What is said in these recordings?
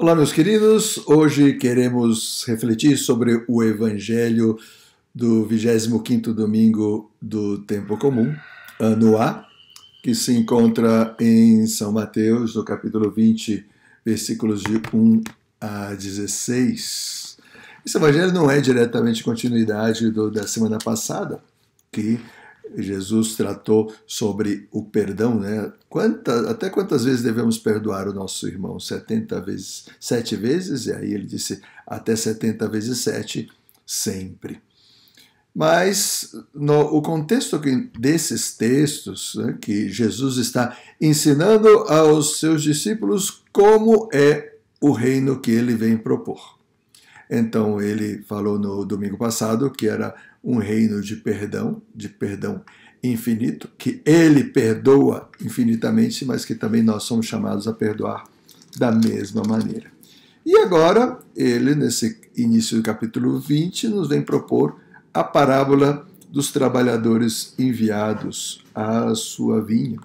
Olá, meus queridos. Hoje queremos refletir sobre o Evangelho do 25º domingo do Tempo Comum, ano A, que se encontra em São Mateus, no capítulo 20, versículos de 1 a 16. Esse Evangelho não é diretamente continuidade da semana passada, que Jesus tratou sobre o perdão, né? Até quantas vezes devemos perdoar o nosso irmão? 70 vezes, 7 vezes? E aí ele disse, até 70 vezes 7, sempre. Mas o contexto desses textos, né, que Jesus está ensinando aos seus discípulos como é o reino que ele vem propor. Então ele falou no domingo passado que era um reino de perdão infinito, que ele perdoa infinitamente, mas que também nós somos chamados a perdoar da mesma maneira. E agora, ele, nesse início do capítulo 20, nos vem propor a parábola dos trabalhadores enviados à sua vinha.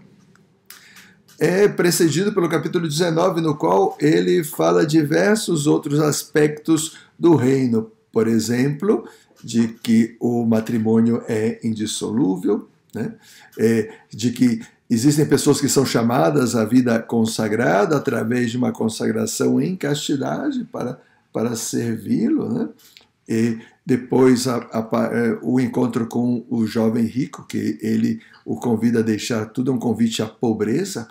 É precedido pelo capítulo 19, no qual ele fala diversos outros aspectos do reino. Por exemplo, de que o matrimônio é indissolúvel, né? De que existem pessoas que são chamadas à vida consagrada através de uma consagração em castidade para servi-lo, né? E depois o encontro com o jovem rico, que ele o convida a deixar tudo, um convite à pobreza,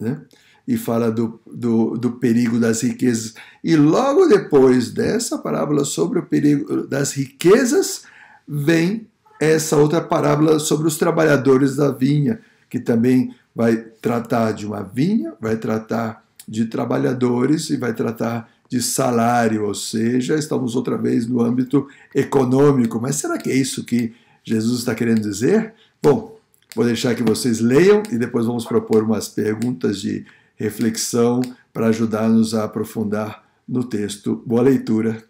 né? E fala do perigo das riquezas. E logo depois dessa parábola sobre o perigo das riquezas, vem essa outra parábola sobre os trabalhadores da vinha, que também vai tratar de uma vinha, vai tratar de trabalhadores e vai tratar de salário, ou seja, estamos outra vez no âmbito econômico. Mas será que é isso que Jesus está querendo dizer? Bom, vou deixar que vocês leiam e depois vamos propor umas perguntas de reflexão para ajudar-nos a aprofundar no texto. Boa leitura.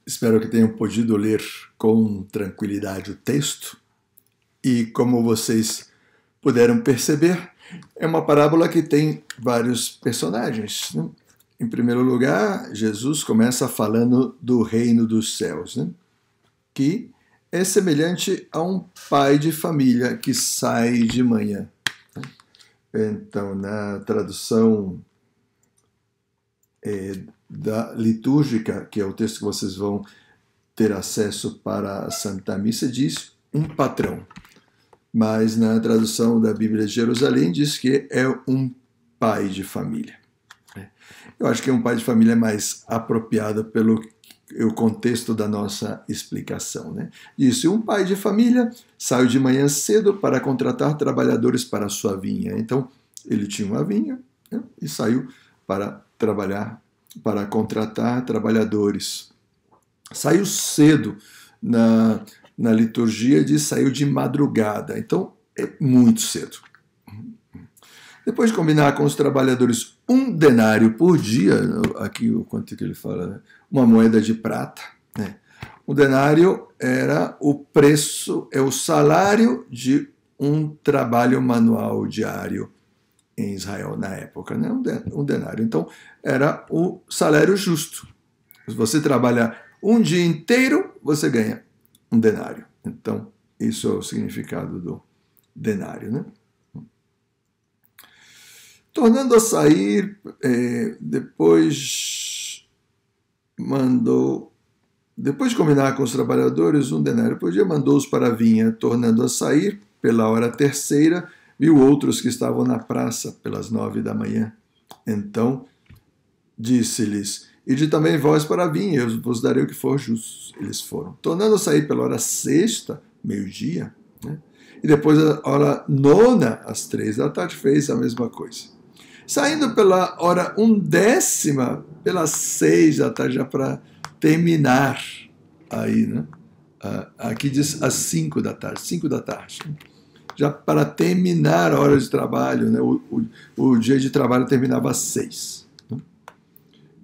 Espero que tenham podido ler com tranquilidade o texto. E como vocês puderam perceber, é uma parábola que tem vários personagens, né? Em primeiro lugar, Jesus começa falando do reino dos céus, né? Que é semelhante a um pai de família que sai de manhã. Então, na tradução da litúrgica, que é o texto que vocês vão ter acesso para a Santa Missa, diz um patrão. Mas na tradução da Bíblia de Jerusalém diz que é um pai de família. Eu acho que um pai de família é mais apropriado pelo o contexto da nossa explicação, né? Disse, um pai de família saiu de manhã cedo para contratar trabalhadores para a sua vinha. Então, ele tinha uma vinha, né? E saiu para trabalhar, para contratar trabalhadores. Saiu cedo. Na liturgia diz saiu de madrugada, então é muito cedo. Depois de combinar com os trabalhadores 1 denário por dia, aqui o quanto que ele fala, né? Uma moeda de prata, né? O denário era o preço, é o salário de um trabalho manual diário em Israel na época, né? Um denário. Então era o salário justo. Se você trabalha um dia inteiro, você ganha um denário. Então, isso é o significado do denário, né? Tornando a sair, depois de combinar com os trabalhadores 1 denário por dia, mandou-os para a vinha. Tornando a sair, pela hora terceira, viu outros que estavam na praça pelas 9 da manhã. Então, disse-lhes, ide também vós para a vinha, eu vos darei o que for justo. Eles foram. Tornando a sair pela hora sexta, meio-dia, né? E depois a hora nona, às 3 da tarde, fez a mesma coisa. Saindo pela hora 1/10, pelas 6 da tarde, já para terminar aí, né? Aqui diz às 5 da tarde, 5 da tarde. já para terminar a hora de trabalho, né? O dia de trabalho terminava às 6.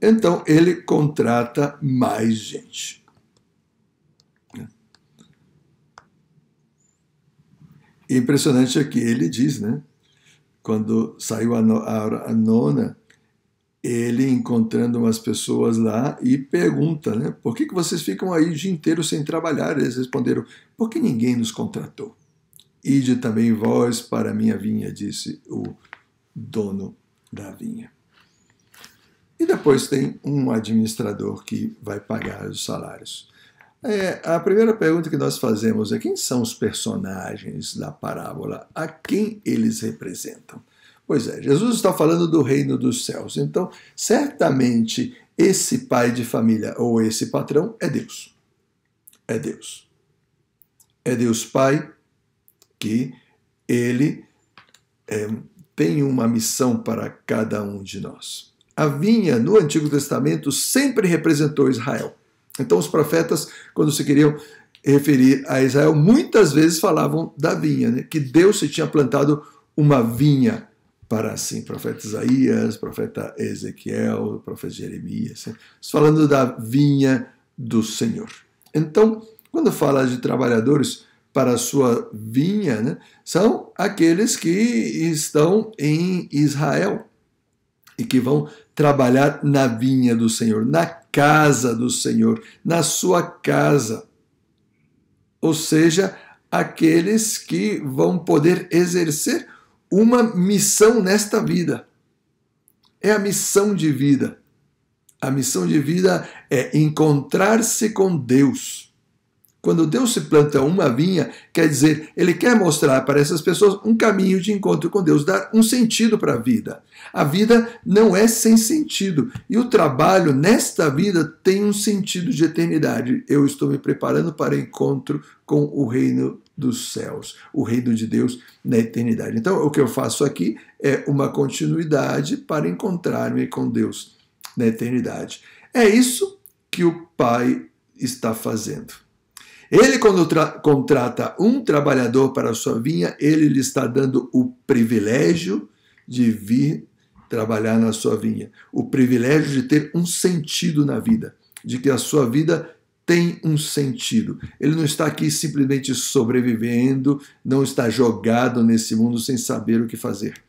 Então ele contrata mais gente. Impressionante aqui, ele diz, né? Quando saiu a nona, ele encontrando umas pessoas lá e pergunta, né? Por que vocês ficam aí o dia inteiro sem trabalhar? Eles responderam, porque ninguém nos contratou. Ide também vós para a minha vinha, disse o dono da vinha. E depois tem um administrador que vai pagar os salários. A primeira pergunta que nós fazemos é: quem são os personagens da parábola? A quem eles representam? Pois é, Jesus está falando do reino dos céus. Então, certamente, esse pai de família ou esse patrão é Deus. É Deus. É Deus Pai que ele tem uma missão para cada um de nós. A vinha, no Antigo Testamento, sempre representou Israel. Então, os profetas, quando se queriam referir a Israel, muitas vezes falavam da vinha, né? Que Deus se tinha plantado uma vinha para assim. Profeta Isaías, profeta Ezequiel, profeta Jeremias, falando da vinha do Senhor. Então, quando fala de trabalhadores para a sua vinha, né, são aqueles que estão em Israel e que vão trabalhar na vinha do Senhor, na casa do Senhor, na sua casa. Ou seja, aqueles que vão poder exercer uma missão nesta vida. É a missão de vida. A missão de vida é encontrar-se com Deus. Quando Deus se planta uma vinha, quer dizer, ele quer mostrar para essas pessoas um caminho de encontro com Deus, dar um sentido para a vida. A vida não é sem sentido. E o trabalho nesta vida tem um sentido de eternidade. Eu estou me preparando para o encontro com o reino dos céus, o reino de Deus na eternidade. Então, o que eu faço aqui é uma continuidade para encontrar-me com Deus na eternidade. É isso que o Pai está fazendo. Ele, quando contrata um trabalhador para a sua vinha, ele lhe está dando o privilégio de vir trabalhar na sua vinha. O privilégio de ter um sentido na vida, de que a sua vida tem um sentido. Ele não está aqui simplesmente sobrevivendo, não está jogado nesse mundo sem saber o que fazer.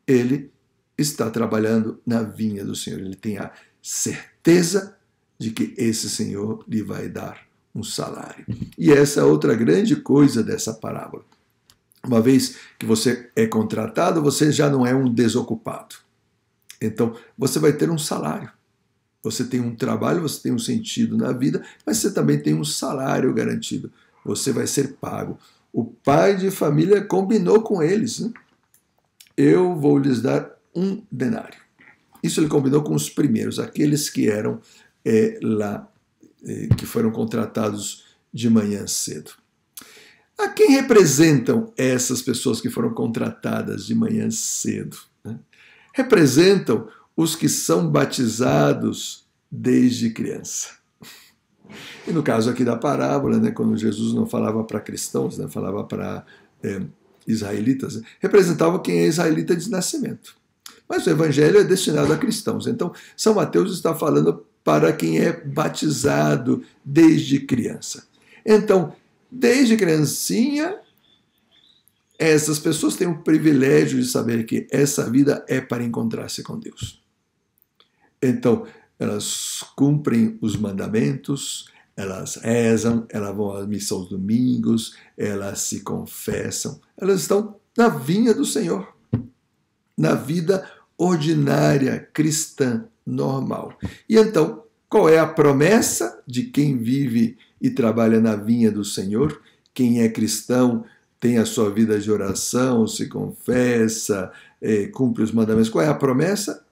Ele está trabalhando na vinha do Senhor. Ele tem a certeza de que esse Senhor lhe vai dar um salário. E essa é outra grande coisa dessa parábola. Uma vez que você é contratado, você já não é um desocupado. Então, você vai ter um salário. Você tem um trabalho, você tem um sentido na vida, mas você também tem um salário garantido. Você vai ser pago. O pai de família combinou com eles, né? Eu vou lhes dar 1 denário. Isso ele combinou com os primeiros, aqueles que eram lá, que foram contratados de manhã cedo. A quem representam essas pessoas que foram contratadas de manhã cedo? Né? Representam os que são batizados desde criança. E no caso aqui da parábola, né, quando Jesus não falava para cristãos, né, falava para israelitas, representava quem é israelita de nascimento. Mas o evangelho é destinado a cristãos. Então, São Mateus está falando para quem é batizado desde criança. Então, desde criancinha, essas pessoas têm o privilégio de saber que essa vida é para encontrar-se com Deus. Então, elas cumprem os mandamentos, elas rezam, elas vão à missa aos domingos, elas se confessam, elas estão na vinha do Senhor, na vida ordinária, cristã, normal. E então, qual é a promessa de quem vive e trabalha na vinha do Senhor? Quem é cristão tem a sua vida de oração, se confessa, cumpre os mandamentos. Qual é a promessa?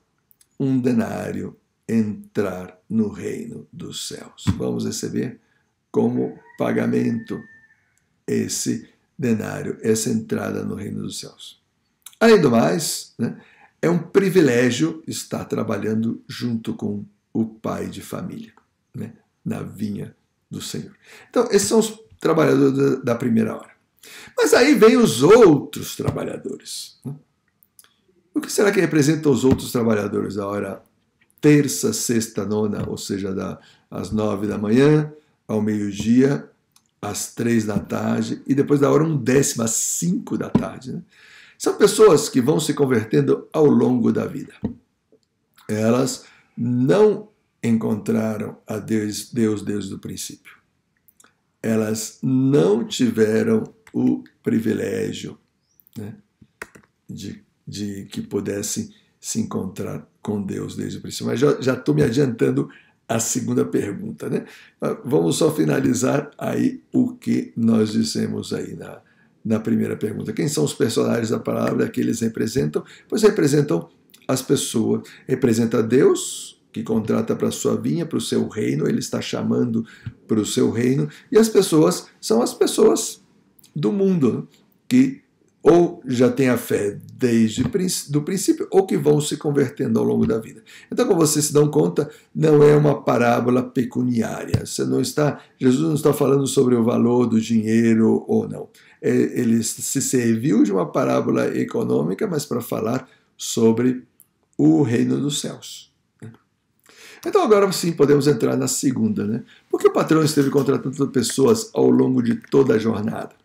1 denário, entrar no reino dos céus. Vamos receber como pagamento esse denário, essa entrada no reino dos céus. Além do mais, né, é um privilégio estar trabalhando junto com o pai de família, né, na vinha do Senhor. Então, esses são os trabalhadores da primeira hora. Mas aí vem os outros trabalhadores. O que será que representam os outros trabalhadores? A hora terça, sexta, nona, ou seja, às 9 da manhã, ao meio-dia, às 3 da tarde, e depois da hora 1/10, às 5 da tarde. Né? São pessoas que vão se convertendo ao longo da vida. Elas não encontraram a Deus desde o princípio. Elas não tiveram o privilégio, né, de que pudessem se encontrar com Deus desde o princípio. Mas já estou me adiantando à segunda pergunta. Né? Vamos só finalizar aí o que nós dissemos aí na primeira pergunta. Quem são os personagens da palavra que eles representam? Pois representam as pessoas. Representa Deus, que contrata para a sua vinha, para o seu reino, ele está chamando para o seu reino, e as pessoas são as pessoas do mundo, né? Que ou já têm a fé desde o princípio, ou que vão se convertendo ao longo da vida. Então, como vocês se dão conta, não é uma parábola pecuniária. Jesus não está falando sobre o valor do dinheiro ou não. Ele se serviu de uma parábola econômica, mas para falar sobre o reino dos céus. Então agora sim podemos entrar na segunda, né? Por que o patrão esteve contratando pessoas ao longo de toda a jornada?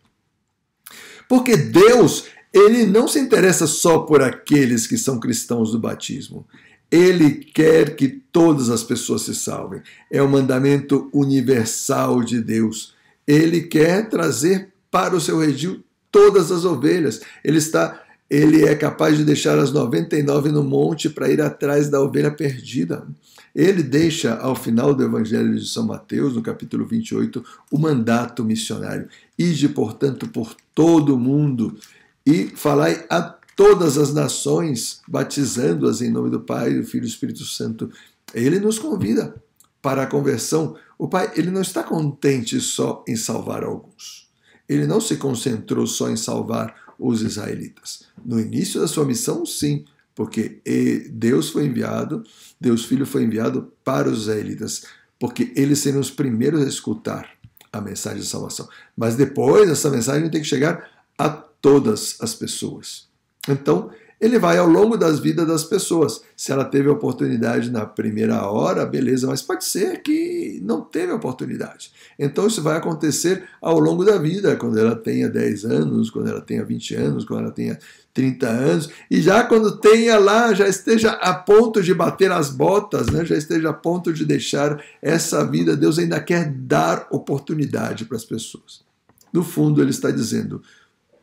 Porque Deus, ele não se interessa só por aqueles que são cristãos do batismo. Ele quer que todas as pessoas se salvem. É o mandamento universal de Deus. Ele quer trazer para o seu redil todas as ovelhas. Ele é capaz de deixar as 99 no monte para ir atrás da ovelha perdida. Ele deixa, ao final do Evangelho de São Mateus, no capítulo 28, o mandato missionário. Ide, portanto, por todo o mundo e falai a todas as nações, batizando-as em nome do Pai, do Filho e do Espírito Santo. Ele nos convida para a conversão. O Pai, ele não está contente só em salvar alguns. Ele não se concentrou só em salvar os israelitas. No início da sua missão, sim, porque Deus Filho foi enviado para os israelitas, porque eles seriam os primeiros a escutar a mensagem de salvação. Mas depois, essa mensagem tem que chegar a todas as pessoas. Então, ele vai ao longo das vidas das pessoas. Se ela teve a oportunidade na primeira hora, beleza, mas pode ser que não teve a oportunidade. Então isso vai acontecer ao longo da vida, quando ela tenha 10 anos, quando ela tenha 20 anos, quando ela tenha 30 anos, e já quando tenha lá, já esteja a ponto de bater as botas, né? Já esteja a ponto de deixar essa vida, Deus ainda quer dar oportunidade para as pessoas. No fundo, ele está dizendo,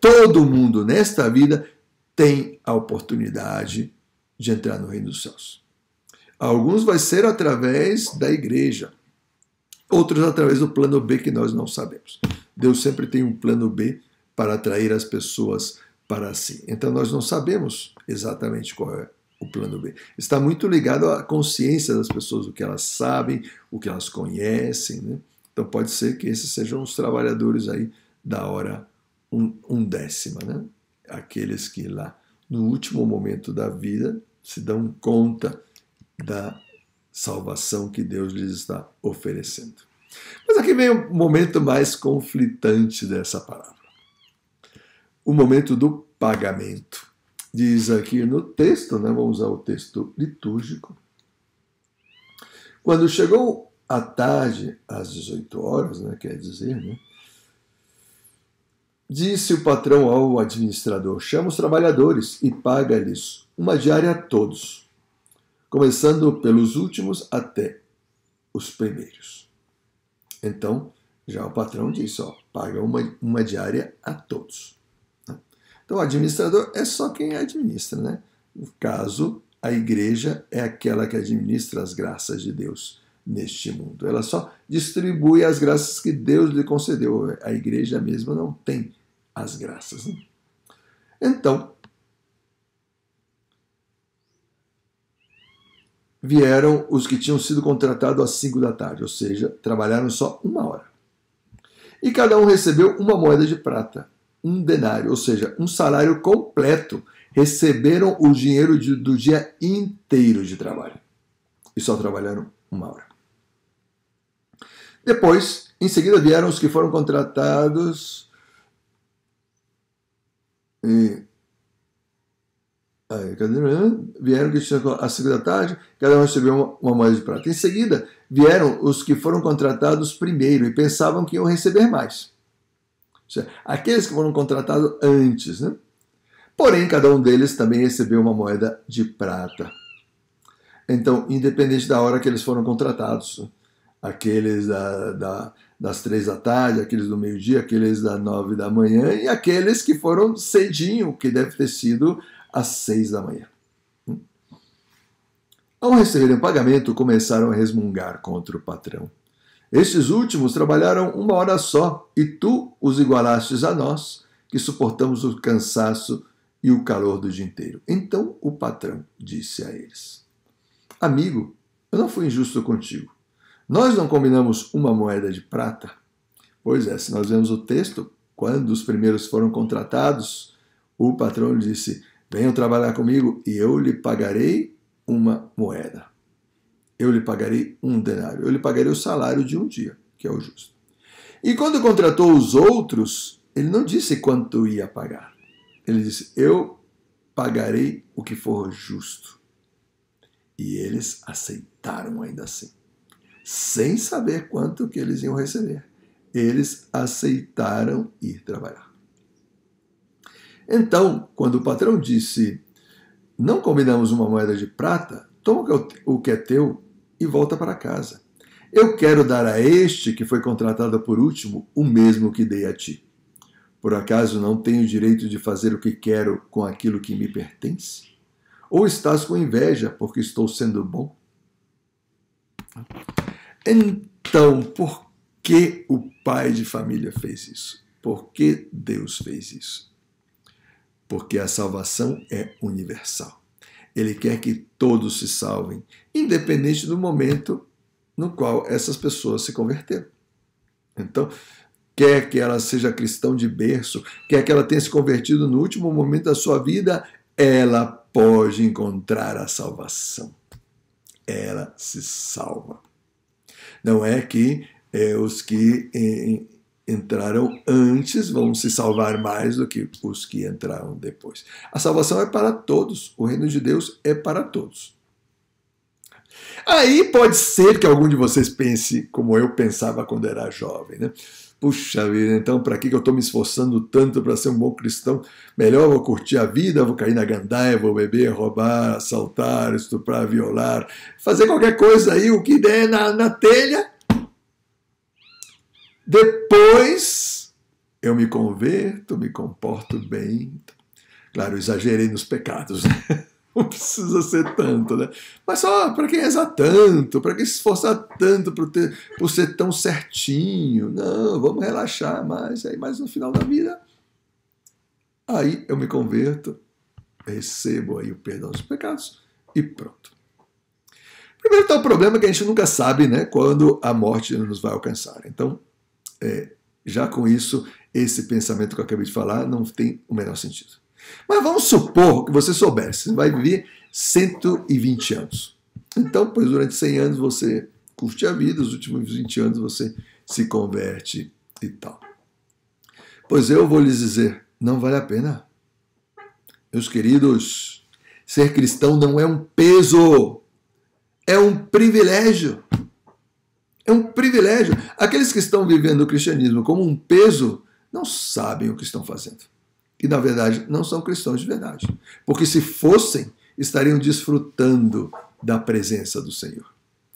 todo mundo nesta vida tem a oportunidade de entrar no reino dos céus. Alguns vai ser através da igreja, outros através do plano B que nós não sabemos. Deus sempre tem um plano B para atrair as pessoas para si. Então nós não sabemos exatamente qual é o plano B. Está muito ligado à consciência das pessoas, o que elas sabem, o que elas conhecem, né? Então pode ser que esses sejam os trabalhadores aí da hora 1/10, né? Aqueles que lá, no último momento da vida, se dão conta da salvação que Deus lhes está oferecendo. Mas aqui vem o momento mais conflitante dessa palavra. O momento do pagamento. Diz aqui no texto, né, vamos usar o texto litúrgico. Quando chegou a tarde, às 18 horas, né, quer dizer, né, disse o patrão ao administrador, chama os trabalhadores e paga-lhes uma diária a todos, começando pelos últimos até os primeiros. Então, já o patrão disse, paga uma diária a todos. Então, o administrador é só quem administra, né? No caso, a igreja é aquela que administra as graças de Deus neste mundo. Ela só distribui as graças que Deus lhe concedeu. A igreja mesma não tem as graças. Né? Então, vieram os que tinham sido contratados às 5 da tarde, ou seja, trabalharam só 1 hora. E cada um recebeu uma moeda de prata, 1 denário, ou seja, um salário completo. Receberam o dinheiro do dia inteiro de trabalho. E só trabalharam 1 hora. Depois, em seguida, vieram os que foram contratados Vieram que tinham às 5 da tarde, cada um recebeu uma moeda de prata. Em seguida, vieram os que foram contratados primeiro e pensavam que iam receber mais. Ou seja, aqueles que foram contratados antes, né? Porém, cada um deles também recebeu uma moeda de prata. Então, independente da hora que eles foram contratados, aqueles das 3 da tarde, aqueles do meio-dia, aqueles das 9 da manhã e aqueles que foram cedinho, que deve ter sido às 6 da manhã. Ao receberem o pagamento, começaram a resmungar contra o patrão. Estes últimos trabalharam 1 hora só, e tu os igualastes a nós, que suportamos o cansaço e o calor do dia inteiro. Então o patrão disse a eles: Amigo, eu não fui injusto contigo. Nós não combinamos uma moeda de prata? Pois é, se nós vemos o texto, quando os primeiros foram contratados, o patrão lhe disse: Venham trabalhar comigo e eu lhe pagarei uma moeda. Eu lhe pagarei 1 denário. Eu lhe pagarei o salário de um dia, que é o justo. E quando contratou os outros, ele não disse quanto ia pagar. Ele disse: Eu pagarei o que for justo. E eles aceitaram ainda assim, sem saber quanto que eles iam receber. Eles aceitaram ir trabalhar. Então, quando o patrão disse: Não combinamos uma moeda de prata, toma o que é teu e volta para casa. Eu quero dar a este que foi contratado por último o mesmo que dei a ti. Por acaso não tenho direito de fazer o que quero com aquilo que me pertence? Ou estás com inveja porque estou sendo bom? Então, por que o pai de família fez isso? Por que Deus fez isso? Porque a salvação é universal. Ele quer que todos se salvem, independente do momento no qual essas pessoas se converteram. Então, quer que ela seja cristã de berço, quer que ela tenha se convertido no último momento da sua vida, ela pode encontrar a salvação. Ela se salva. Não é que os que entraram antes vão se salvar mais do que os que entraram depois. A salvação é para todos. O reino de Deus é para todos. Aí pode ser que algum de vocês pense como eu pensava quando era jovem, né? Puxa vida, então para que eu estou me esforçando tanto para ser um bom cristão? Melhor eu vou curtir a vida, vou cair na gandaia, vou beber, roubar, assaltar, estuprar, violar, fazer qualquer coisa aí, o que der na telha. Depois eu me converto, me comporto bem. Claro, eu exagerei nos pecados, né? Não precisa ser tanto, né? Mas só para quem rezar tanto, para quem se esforçar tanto por ser tão certinho. Não, vamos relaxar mais. Aí, mais no final da vida, aí eu me converto, recebo aí o perdão dos pecados e pronto. Primeiro está o problema que a gente nunca sabe, né, quando a morte nos vai alcançar. Então, já com isso, esse pensamento que eu acabei de falar não tem o menor sentido. Mas vamos supor que você soubesse, você vai viver 120 anos. Então, pois durante 100 anos você curte a vida, os últimos 20 anos você se converte e tal. Pois eu vou lhes dizer, não vale a pena. Meus queridos, ser cristão não é um peso, é um privilégio. É um privilégio. Aqueles que estão vivendo o cristianismo como um peso não sabem o que estão fazendo. E, na verdade, não são cristãos de verdade. Porque se fossem, estariam desfrutando da presença do Senhor.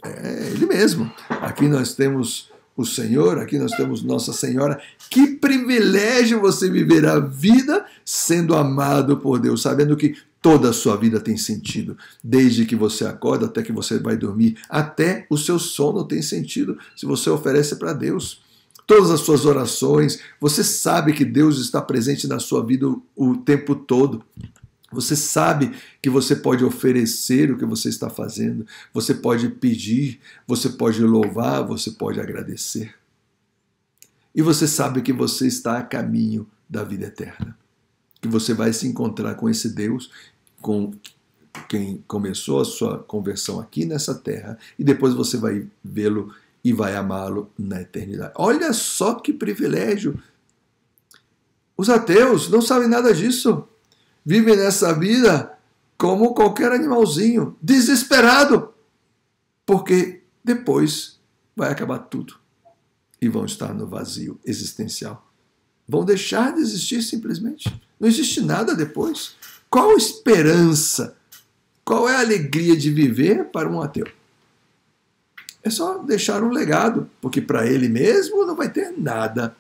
É Ele mesmo. Aqui nós temos o Senhor, aqui nós temos Nossa Senhora. Que privilégio você viver a vida sendo amado por Deus, sabendo que toda a sua vida tem sentido. Desde que você acorda até que você vai dormir. Até o seu sono tem sentido se você oferece para Deus. Todas as suas orações, você sabe que Deus está presente na sua vida o tempo todo. Você sabe que você pode oferecer o que você está fazendo, você pode pedir, você pode louvar, você pode agradecer. E você sabe que você está a caminho da vida eterna, que você vai se encontrar com esse Deus, com quem começou a sua conversão aqui nessa terra, e depois você vai vê-lo e vai amá-lo na eternidade. Olha só que privilégio! Os ateus não sabem nada disso. Vivem nessa vida como qualquer animalzinho, desesperado, porque depois vai acabar tudo e vão estar no vazio existencial. Vão deixar de existir simplesmente. Não existe nada depois. Qual a esperança? Qual é a alegria de viver para um ateu? É só deixar um legado, porque para ele mesmo não vai ter nada,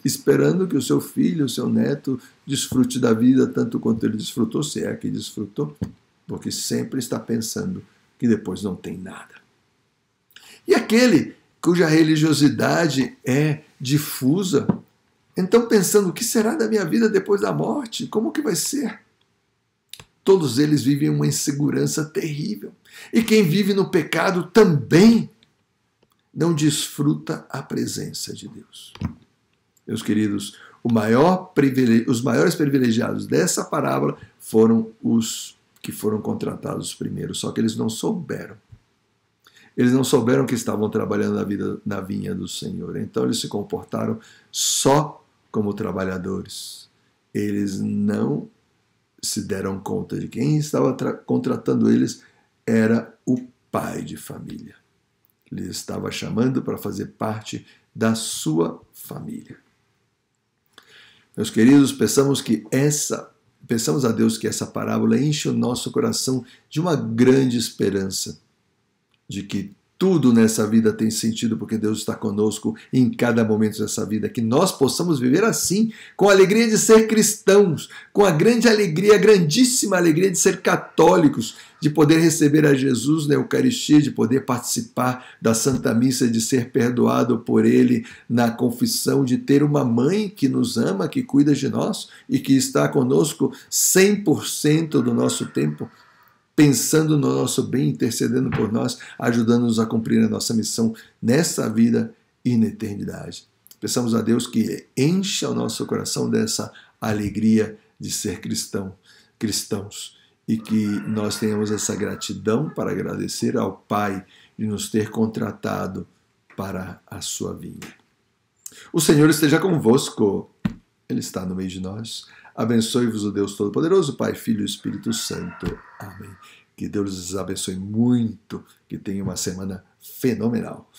esperando que o seu filho, o seu neto, desfrute da vida tanto quanto ele desfrutou, se é que desfrutou, porque sempre está pensando que depois não tem nada. E aquele cuja religiosidade é difusa, então pensando, o que será da minha vida depois da morte? Como que vai ser? Todos eles vivem uma insegurança terrível. E quem vive no pecado também não desfruta a presença de Deus. Meus queridos, os maiores privilegiados dessa parábola foram os que foram contratados primeiro, só que eles não souberam. Eles não souberam que estavam trabalhando na vinha do Senhor. Então eles se comportaram só como trabalhadores. Eles não se deram conta de quem estava contratando eles era o pai de família. Ele estava chamando para fazer parte da sua família. Meus queridos, peçamos a Deus que essa parábola enche o nosso coração de uma grande esperança, de que tudo nessa vida tem sentido porque Deus está conosco em cada momento dessa vida, que nós possamos viver assim, com a alegria de ser cristãos, com a grande alegria, a grandíssima alegria de ser católicos, de poder receber a Jesus na Eucaristia, de poder participar da Santa Missa, de ser perdoado por Ele na confissão, de ter uma mãe que nos ama, que cuida de nós e que está conosco 100% do nosso tempo, pensando no nosso bem, intercedendo por nós, ajudando-nos a cumprir a nossa missão nessa vida e na eternidade. Peçamos a Deus que encha o nosso coração dessa alegria de ser cristãos e que nós tenhamos essa gratidão para agradecer ao Pai de nos ter contratado para a sua vinha. O Senhor esteja convosco, Ele está no meio de nós. Abençoe-vos o Deus Todo-Poderoso, Pai, Filho e Espírito Santo. Amém. Que Deus os abençoe muito, que tenha uma semana fenomenal.